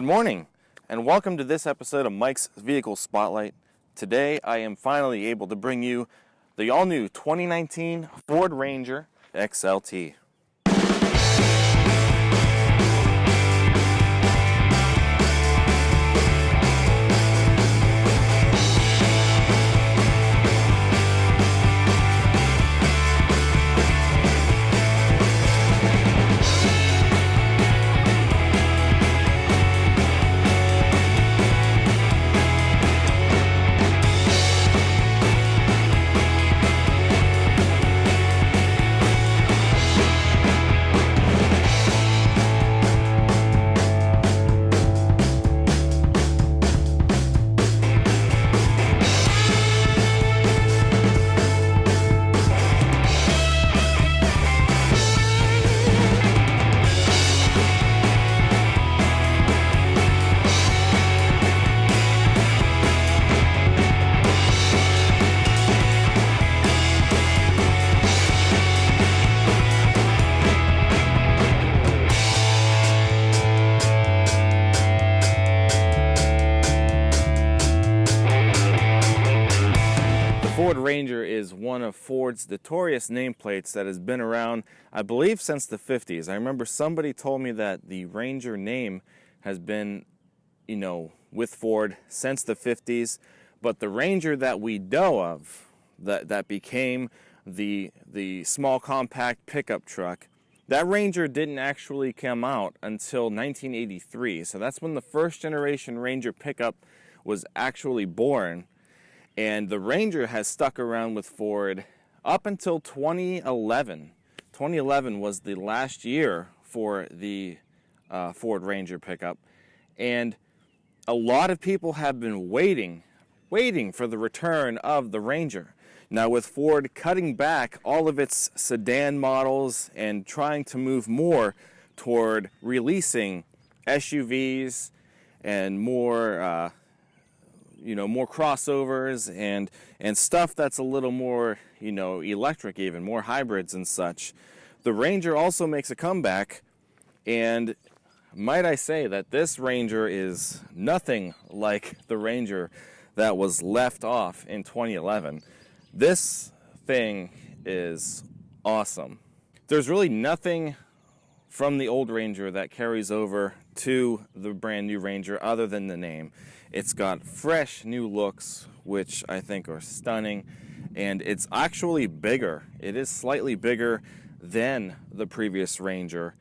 Good morning, and welcome to this episode of Mike's Vehicle Spotlight. Today, I am finally able to bring you the all-new 2019 Ford Ranger XLT. Ford Ranger is one of Ford's notorious nameplates that has been around, I believe, since the 50s. I remember somebody told me that the Ranger name has been, with Ford since the 50s, but the Ranger that we know of, that became the small compact pickup truck, that Ranger didn't actually come out until 1983. So that's when the first generation Ranger pickup was actually born. And the Ranger has stuck around with Ford up until 2011. 2011 was the last year for the Ford Ranger pickup. And a lot of people have been waiting for the return of the Ranger. Now, with Ford cutting back all of its sedan models and trying to move more toward releasing SUVs and more more crossovers and stuff that's a little more, electric, even more hybrids and such. The Ranger also makes a comeback, and might I say that this Ranger is nothing like the Ranger that was left off in 2011. This thing is awesome. There's really nothing from the old Ranger that carries over to the brand new Ranger other than the name. It's got fresh new looks, which I think are stunning, and it's actually bigger. It is slightly bigger than the previous Ranger.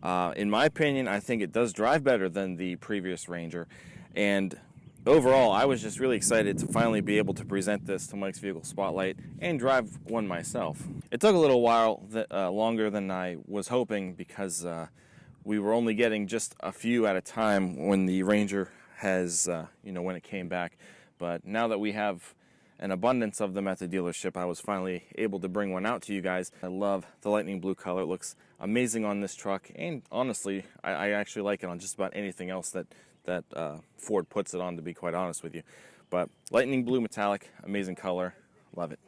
In my opinion, I think it does drive better than the previous Ranger, and overall, I was just really excited to finally be able to present this to Mike's Vehicle Spotlight and drive one myself. It took a little while longer than I was hoping because we were only getting just a few at a time when the Ranger has, when it came back. But now that we have an abundance of them at the dealership, I was finally able to bring one out to you guys. I love the lightning blue color. It looks amazing on this truck, and honestly, I actually like it on just about anything else that Ford puts it on, to be quite honest with you. But lightning blue metallic, amazing color, love it.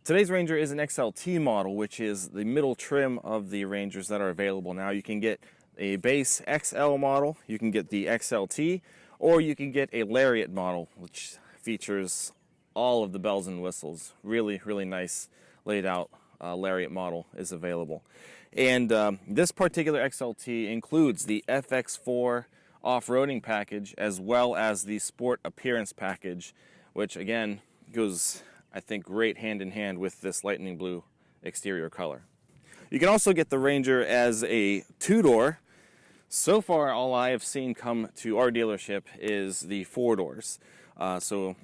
Today's Ranger is an XLT model, which is the middle trim of the Rangers that are available now. You can get a base XL model, you can get the XLT, or you can get a Lariat model, which features all of the bells and whistles. Really, really nice laid out Lariat model is available. And this particular XLT includes the FX4 off-roading package as well as the Sport Appearance package, which again goes, I think, great hand in hand with this lightning blue exterior color. You can also get the Ranger as a two-door. So far, all I have seen come to our dealership is the four-doors. So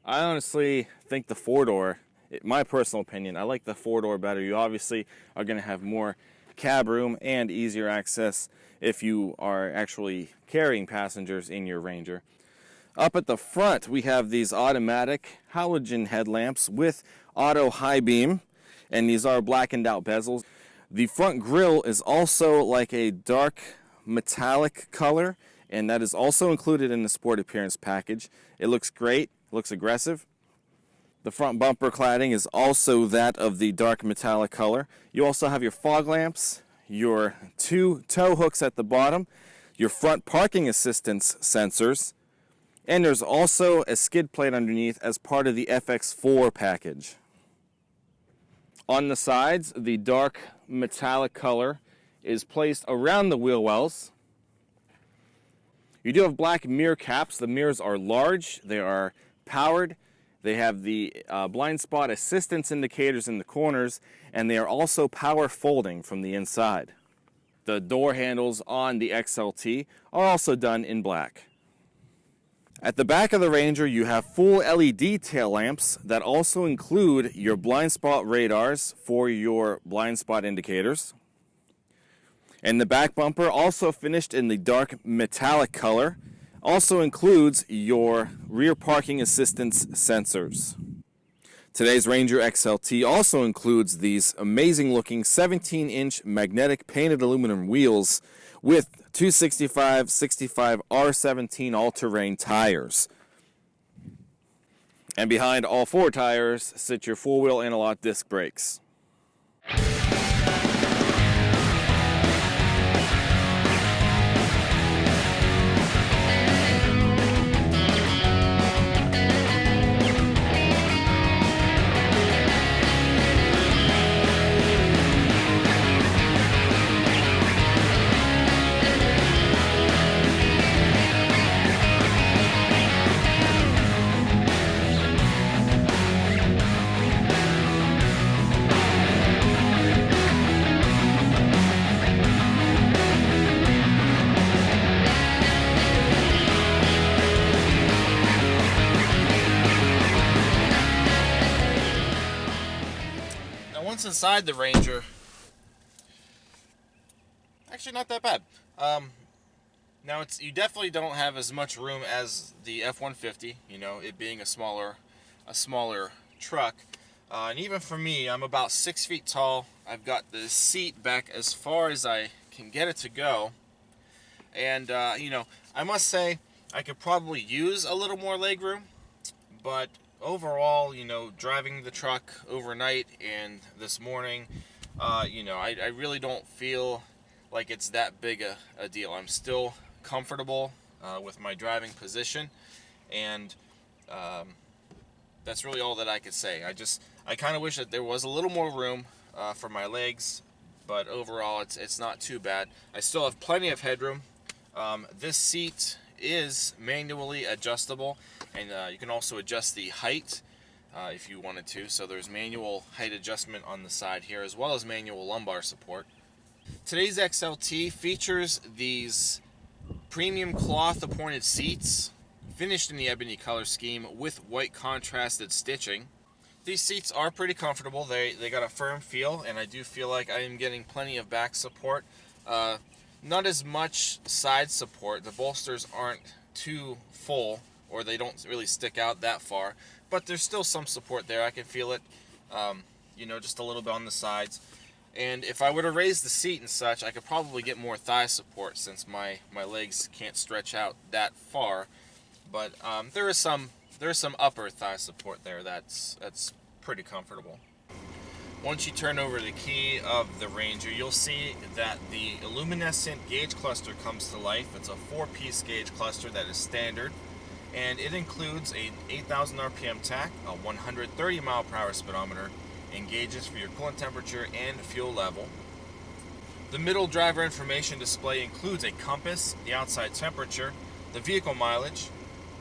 I honestly think the four-door, my personal opinion, I like the four-door better. You obviously are going to have more cab room and easier access if you are actually carrying passengers in your Ranger. Up at the front, we have these automatic halogen headlamps with auto high beam, and these are blackened out bezels. The front grille is also like a dark metallic color, and that is also included in the Sport Appearance package. It looks great, looks aggressive. The front bumper cladding is also that of the dark metallic color. You also have your fog lamps, your two tow hooks at the bottom. your front parking assistance sensors, and there's also a skid plate underneath as part of the FX4 package. On the sides, the dark metallic color is placed around the wheel wells. You do have black mirror caps. The mirrors are large, they are powered, they have the blind spot assistance indicators in the corners, and they are also power folding from the inside. The door handles on the XLT are also done in black. At the back of the Ranger, you have full LED tail lamps that also include your blind spot radars for your blind spot indicators. And the back bumper, also finished in the dark metallic color, also includes your rear parking assistance sensors. Today's Ranger XLT also includes these amazing looking 17-inch magnetic painted aluminum wheels with 265/65 R17 all-terrain tires. And behind all four tires sit your four-wheel anti-lock disc brakes. Once inside the Ranger, actually not that bad. Now you definitely don't have as much room as the F-150, you know, it being a smaller truck. And even for me, I'm about 6 feet tall. I've got the seat back as far as I can get it to go. And you know, I must say I could probably use a little more legroom, but overall, you know, driving the truck overnight and this morning, you know, I really don't feel like it's that big a deal. I'm still comfortable with my driving position, and that's really all that I could say. I kind of wish that there was a little more room for my legs, but overall it's not too bad. I still have plenty of headroom. This seat is manually adjustable, and you can also adjust the height if you wanted to. So there's manual height adjustment on the side here, as well as manual lumbar support. Today's XLT features these premium cloth appointed seats, finished in the ebony color scheme with white contrasted stitching. These seats are pretty comfortable. They got a firm feel, and I do feel like I am getting plenty of back support. Not as much side support. The bolsters aren't too full, or they don't really stick out that far, but there's still some support there. I can feel it, you know, just a little bit on the sides. And if I were to raise the seat and such, I could probably get more thigh support, since my legs can't stretch out that far. But there is some upper thigh support there that's pretty comfortable. Once you turn over the key of the Ranger, you'll see that the luminescent gauge cluster comes to life. It's a 4-piece gauge cluster that is standard, and it includes an 8,000 RPM tach, a 130 mile per hour speedometer, and gauges for your coolant temperature and fuel level. The middle driver information display includes a compass, the outside temperature, the vehicle mileage,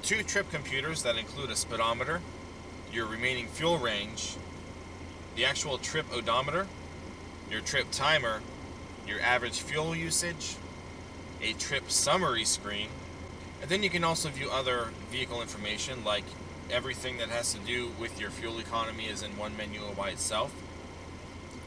2 trip computers that include a speedometer, your remaining fuel range, the actual trip odometer, your trip timer, your average fuel usage, a trip summary screen, and then you can also view other vehicle information, like everything that has to do with your fuel economy is in one menu by itself.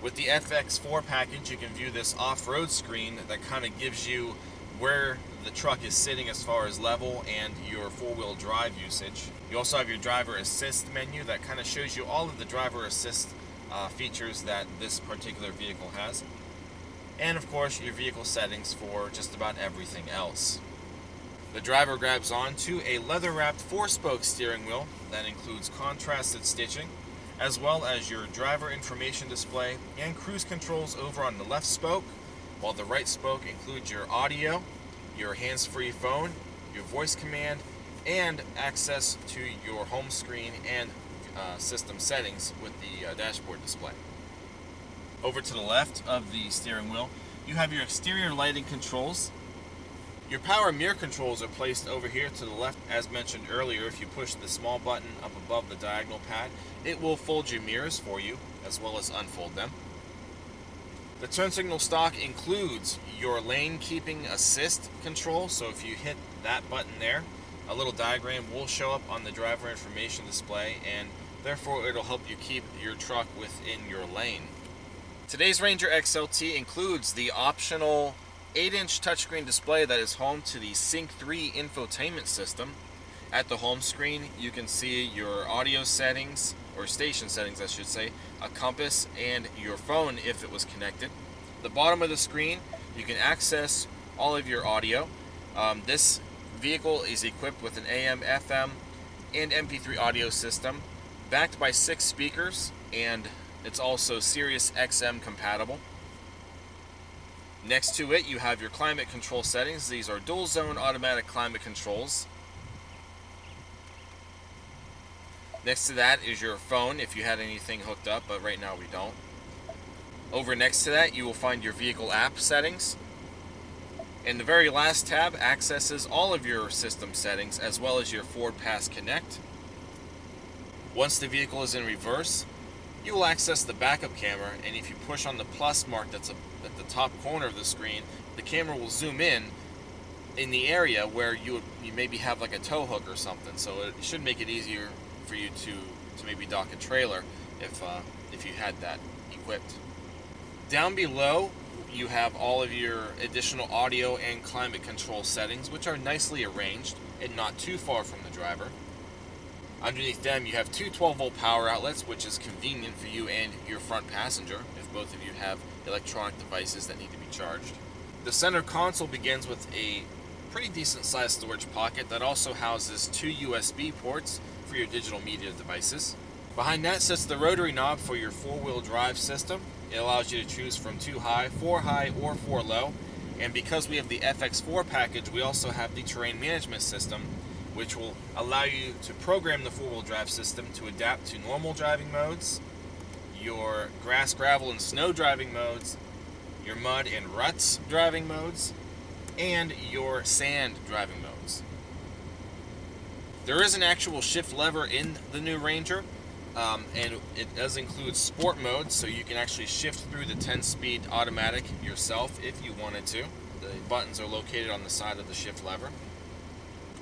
With the FX4 package, you can view this off-road screen that kind of gives you where the truck is sitting as far as level and your four-wheel drive usage. You also have your driver assist menu that kind of shows you all of the driver assist features that this particular vehicle has. And of course, your vehicle settings for just about everything else. The driver grabs onto a leather-wrapped 4-spoke steering wheel that includes contrasted stitching, as well as your driver information display and cruise controls over on the left spoke, while the right spoke includes your audio, your hands-free phone, your voice command, and access to your home screen and system settings with the dashboard display. Over to the left of the steering wheel, you have your exterior lighting controls. Your power mirror controls are placed over here to the left. As mentioned earlier, if you push the small button up above the diagonal pad, it will fold your mirrors for you, as well as unfold them. The turn signal stock includes your lane keeping assist control, so if you hit that button there, a little diagram will show up on the driver information display, and therefore it'll help you keep your truck within your lane. Today's Ranger XLT includes the optional 8-inch touchscreen display that is home to the Sync 3 infotainment system. At the home screen, you can see your audio settings, or station settings I should say, a compass, and your phone if it was connected. The bottom of the screen, you can access all of your audio. This vehicle is equipped with an AM, FM, and MP3 audio system, backed by 6 speakers, and it's also Sirius XM compatible. Next to it, you have your climate control settings. These are dual zone automatic climate controls. Next to that is your phone if you had anything hooked up, but right now we don't. Over next to that, you will find your vehicle app settings. And the very last tab accesses all of your system settings as well as your Ford Pass Connect. Once the vehicle is in reverse, you will access the backup camera, and if you push on the plus mark that's at the top corner of the screen, the camera will zoom in the area where you maybe have like a tow hook or something. So it should make it easier for you to maybe dock a trailer if you had that equipped. Down below, you have all of your additional audio and climate control settings, which are nicely arranged and not too far from the driver. Underneath them, you have 2 12-volt power outlets, which is convenient for you and your front passenger if both of you have electronic devices that need to be charged. The center console begins with a pretty decent sized storage pocket that also houses 2 USB ports for your digital media devices. Behind that sits the rotary knob for your 4-wheel drive system. It allows you to choose from 2 high, 4 high, or 4 low. And because we have the FX4 package, we also have the terrain management system, which will allow you to program the 4-wheel drive system to adapt to normal driving modes, your grass, gravel, and snow driving modes, your mud and ruts driving modes, and your sand driving modes. There is an actual shift lever in the new Ranger, and it does include sport mode, so you can actually shift through the 10-speed automatic yourself if you wanted to. The buttons are located on the side of the shift lever.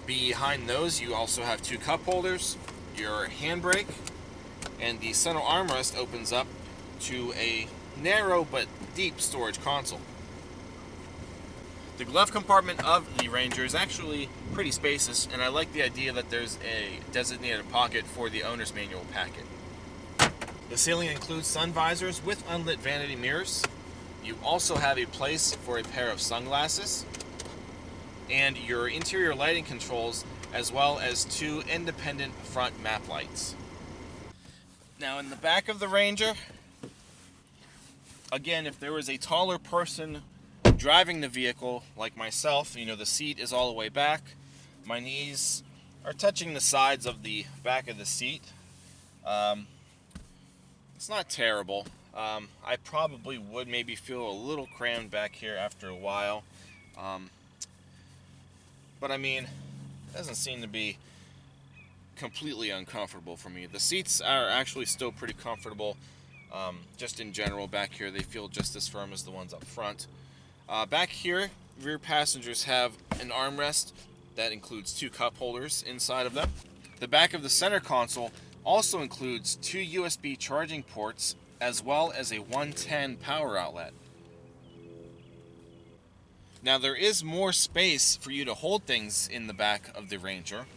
Behind those, you also have 2 cup holders, your handbrake, and the center armrest opens up to a narrow but deep storage console. The glove compartment of the Ranger is actually pretty spacious, and I like the idea that there's a designated pocket for the owner's manual packet. The ceiling includes sun visors with unlit vanity mirrors. You also have a place for a pair of sunglasses, and your interior lighting controls, as well as 2 independent front map lights. Now in the back of the Ranger, again, if there was a taller person driving the vehicle like myself, the seat is all the way back. My knees are touching the sides of the back of the seat. It's not terrible. I probably would maybe feel a little crammed back here after a while. But it doesn't seem to be completely uncomfortable for me. The seats are actually still pretty comfortable. Just in general, back here, they feel just as firm as the ones up front. Back here, rear passengers have an armrest that includes 2 cup holders inside of them. The back of the center console also includes 2 USB charging ports, as well as a 110 power outlet. Now there is more space for you to hold things in the back of the Ranger.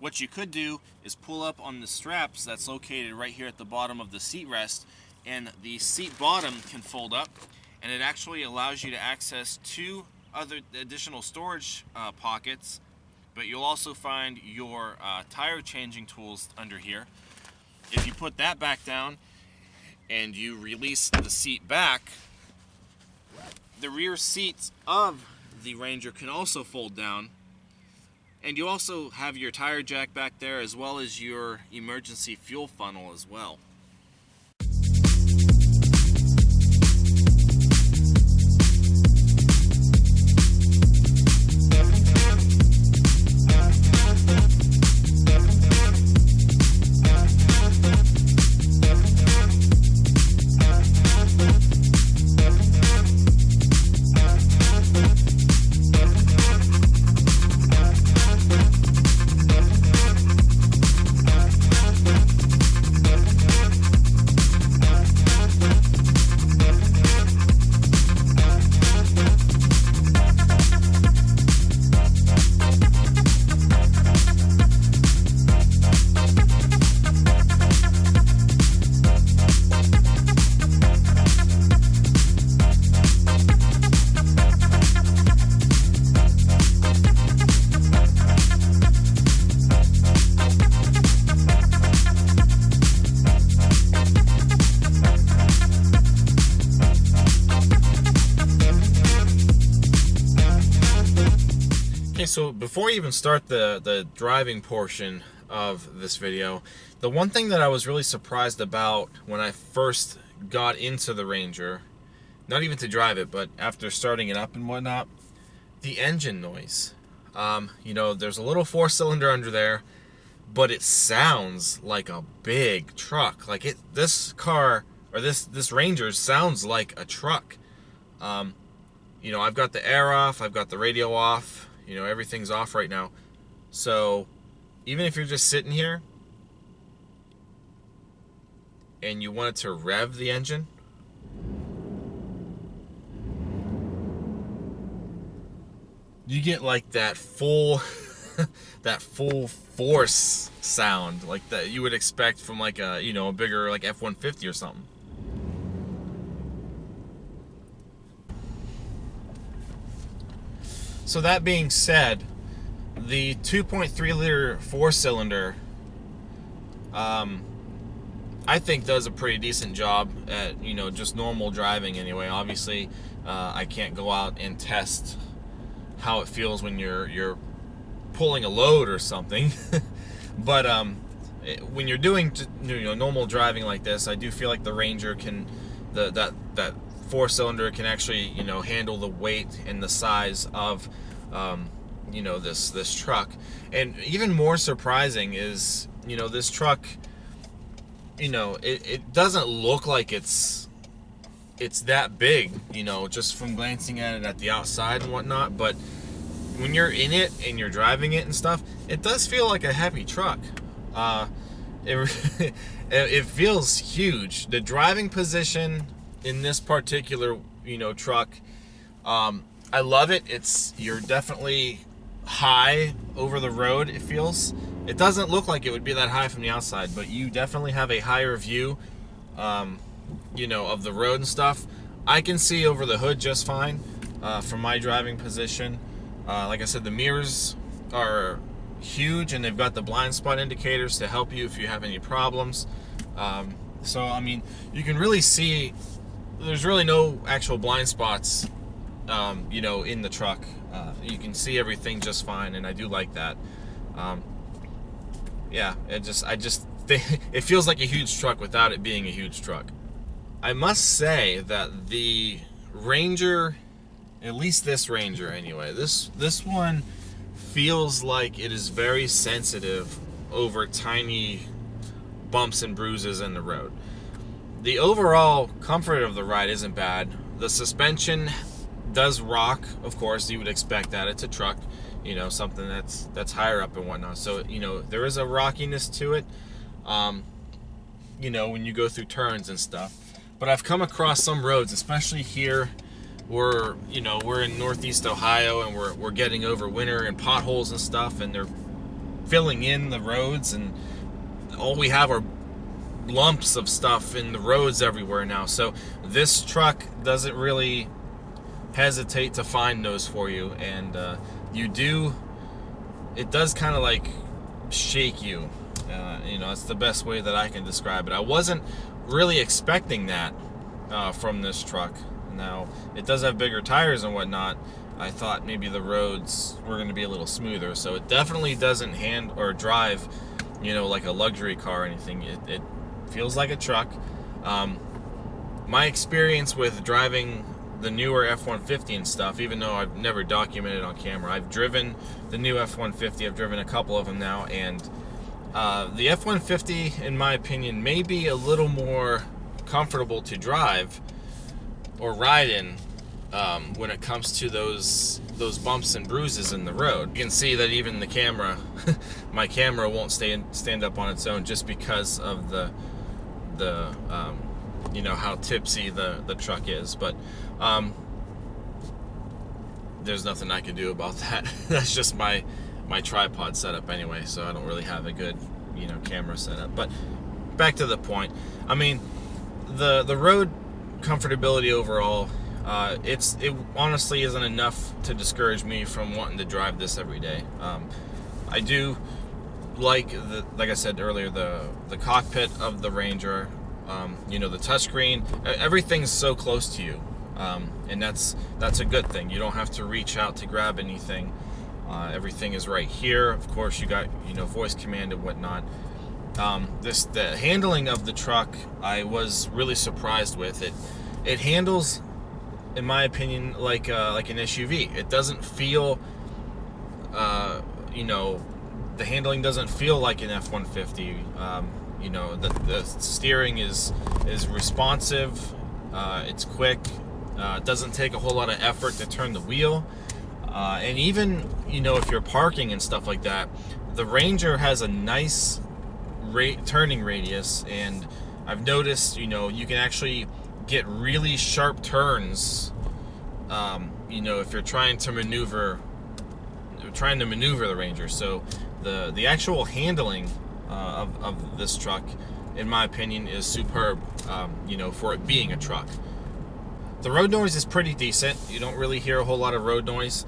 What you could do is pull up on the straps that's located right here at the bottom of the seat rest, and the seat bottom can fold up, and it actually allows you to access 2 other additional storage pockets, but you'll also find your tire changing tools under here. If you put that back down and you release the seat back, the rear seats of the Ranger can also fold down. And you also have your tire jack back there, as well as your emergency fuel funnel as well. So before I even start the driving portion of this video, the one thing that I was really surprised about when I first got into the Ranger, not even to drive it, but after starting it up and whatnot, the engine noise. You know, there's a little 4-cylinder under there, but it sounds like a big truck. Like this car, or this Ranger sounds like a truck. You know, I've got the air off, I've got the radio off. You know, everything's off right now. So even if you're just sitting here and you wanted to rev the engine, you get like that full that full force sound like that you would expect from like a, you know, a bigger like F-150 or something. So that being said, the 2.3 liter 4-cylinder, I think does a pretty decent job at, you know, just normal driving anyway. Obviously, I can't go out and test how it feels when you're pulling a load or something, but when you're doing, you know, normal driving like this, I do feel like the Ranger can, that 4-cylinder can actually, you know, handle the weight and the size of, you know, this truck. And even more surprising is, you know, this truck, you know, it doesn't look like it's that big, you know, just from glancing at it at the outside and whatnot. But when you're in it and you're driving it and stuff, it does feel like a heavy truck. It feels huge. The driving position in this particular, you know, truck, I love it. You're definitely high over the road. It feels. It doesn't look like it would be that high from the outside, but you definitely have a higher view, you know, of the road and stuff. I can see over the hood just fine from my driving position. Like I said, the mirrors are huge, and they've got the blind spot indicators to help you if you have any problems. So, I mean, you can really see there's really no actual blind spots, you know, in the truck. You can see everything just fine, and I do like that. Yeah, I just think it feels like a huge truck without it being a huge truck. I must say that the Ranger, at least this Ranger anyway, this one feels like it is very sensitive over tiny bumps and bruises in the road. The overall comfort of the ride isn't bad. The suspension does rock, of course. You would expect that. It's a truck, you know, something that's higher up and whatnot. So, you know, there is a rockiness to it, you know, when you go through turns and stuff. But I've come across some roads, especially here, where, you know, we're in Northeast Ohio, and we're getting over winter and potholes and stuff, and they're filling in the roads, and all we have are lumps of stuff in the roads everywhere now. So this truck doesn't really hesitate to find those for you, and it does kind of like shake you. You know, it's the best way that I can describe it. I wasn't really expecting that from this truck. Now, it does have bigger tires and whatnot, I thought maybe the roads were going to be a little smoother. So it definitely doesn't hand or drive, like a luxury car or anything. It feels like a truck. My experience with driving the newer F-150 and stuff, even though I've never documented on camera, I've driven the new F-150. I've driven a couple of them now, and the F-150, in my opinion, may be a little more comfortable to drive or ride in when it comes to those bumps and bruises in the road. You can see that even the camera, my camera won't stand up on its own just because of the how tipsy the truck is. But there's nothing I can do about that. That's just my tripod setup anyway, so I don't really have a good camera setup. But back to the point. I mean, the road comfortability overall, it honestly isn't enough to discourage me from wanting to drive this every day. I do like like I said earlier, the cockpit of the Ranger, the touchscreen, everything's so close to you, and that's a good thing. You don't have to reach out to grab anything. Everything is right here. Of course, you got voice command and whatnot. The handling of the truck, I was really surprised with it. It handles, in my opinion, like an SUV. It doesn't feel, the handling doesn't feel like an F-150. The steering is responsive. It's quick. It doesn't take a whole lot of effort to turn the wheel. And even, if you're parking and stuff like that, the Ranger has a nice turning radius, and I've noticed, you can actually get really sharp turns, if you're trying to maneuver the Ranger. So the actual handling of this truck, in my opinion, is superb, for it being a truck. The road noise is pretty decent. You don't really hear a whole lot of road noise.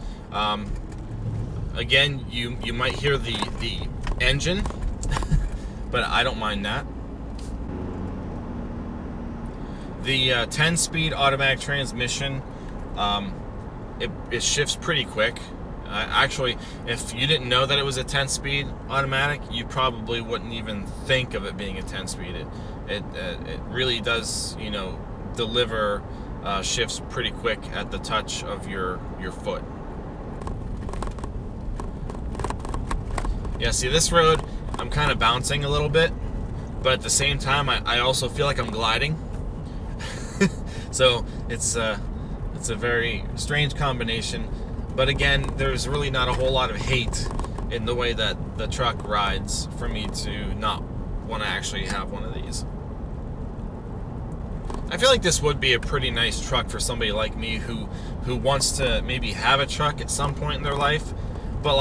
Again, you might hear the engine, but I don't mind that. The 10-speed automatic transmission, it shifts pretty quick. Actually, if you didn't know that it was a 10-speed automatic, you probably wouldn't even think of it being a 10-speed. It really does, deliver shifts pretty quick at the touch of your foot. Yeah, see, this road, I'm kind of bouncing a little bit, but at the same time, I also feel like I'm gliding. So it's a very strange combination. But again, there's really not a whole lot of hate in the way that the truck rides for me to not want to actually have one of these. I feel like this would be a pretty nice truck for somebody like me who wants to maybe have a truck at some point in their life. But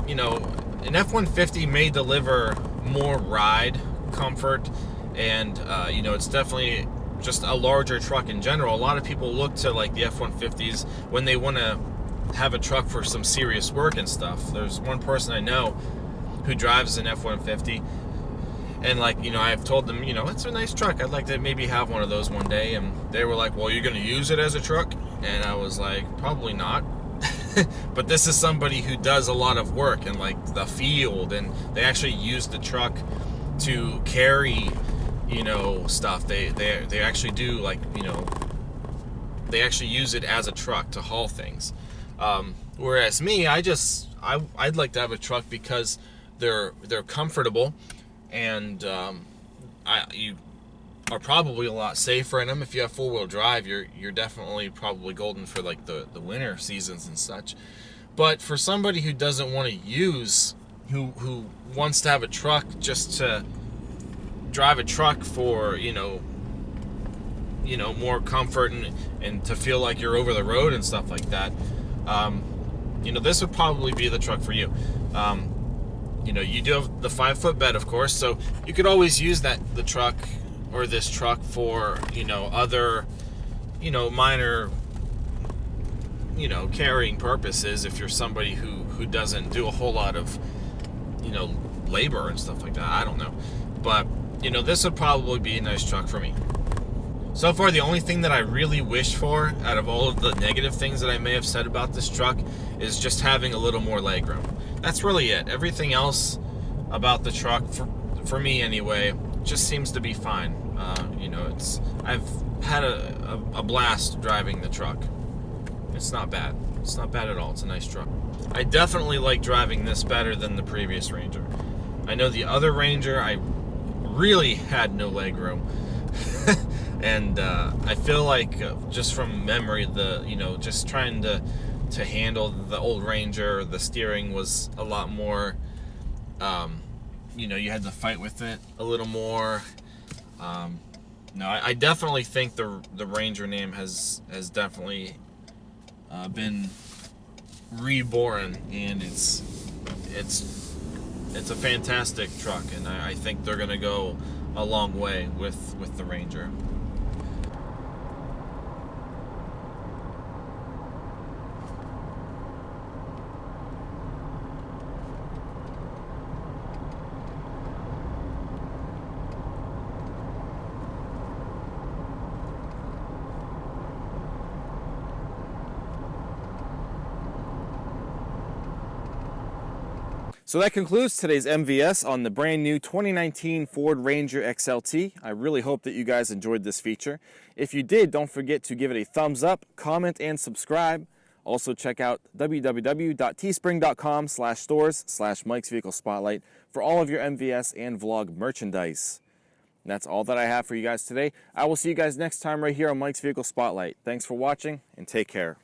an F-150 may deliver more ride comfort, and it's definitely just a larger truck in general. A lot of people look to the F-150s when they want to have a truck for some serious work and stuff. There's one person I know who drives an F-150, and I've told them, it's a nice truck, I'd like to maybe have one of those one day, and they were like, well, you're going to use it as a truck? And I was like, probably not. But this is somebody who does a lot of work in the field, and they actually use the truck to carry stuff. They actually do they actually use it as a truck to haul things. Whereas me, I'd like to have a truck because they're comfortable, and you are probably a lot safer in them. If you have four-wheel drive, you're definitely probably golden for the winter seasons and such. But for somebody who doesn't want to use, who wants to have a truck just to drive a truck for more comfort and to feel like you're over the road and stuff like that, this would probably be the truck for you. You do have the 5-foot bed, of course, so you could always use the truck or this truck for other minor carrying purposes, if you're somebody who doesn't do a whole lot of labor and stuff like that. I don't know, but this would probably be a nice truck for me. So far, the only thing that I really wish for out of all of the negative things that I may have said about this truck is just having a little more legroom. That's really it. Everything else about the truck, for me anyway, just seems to be fine. You know, I've had a blast driving the truck. It's not bad. It's not bad at all. It's a nice truck. I definitely like driving this better than the previous Ranger. I know the other Ranger, I really had no legroom. And I feel like just from memory, just trying to handle the old Ranger, the steering was a lot more, you had to fight with it a little more. No, I definitely think the Ranger name has definitely been reborn, and it's a fantastic truck, and I think they're gonna go a long way with the Ranger. So that concludes today's MVS on the brand new 2019 Ford Ranger XLT. I really hope that you guys enjoyed this feature. If you did, don't forget to give it a thumbs up, comment, and subscribe. Also check out www.teespring.com/stores/Mike's Vehicle Spotlight for all of your MVS and vlog merchandise. And that's all that I have for you guys today. I will see you guys next time right here on Mike's Vehicle Spotlight. Thanks for watching, and take care.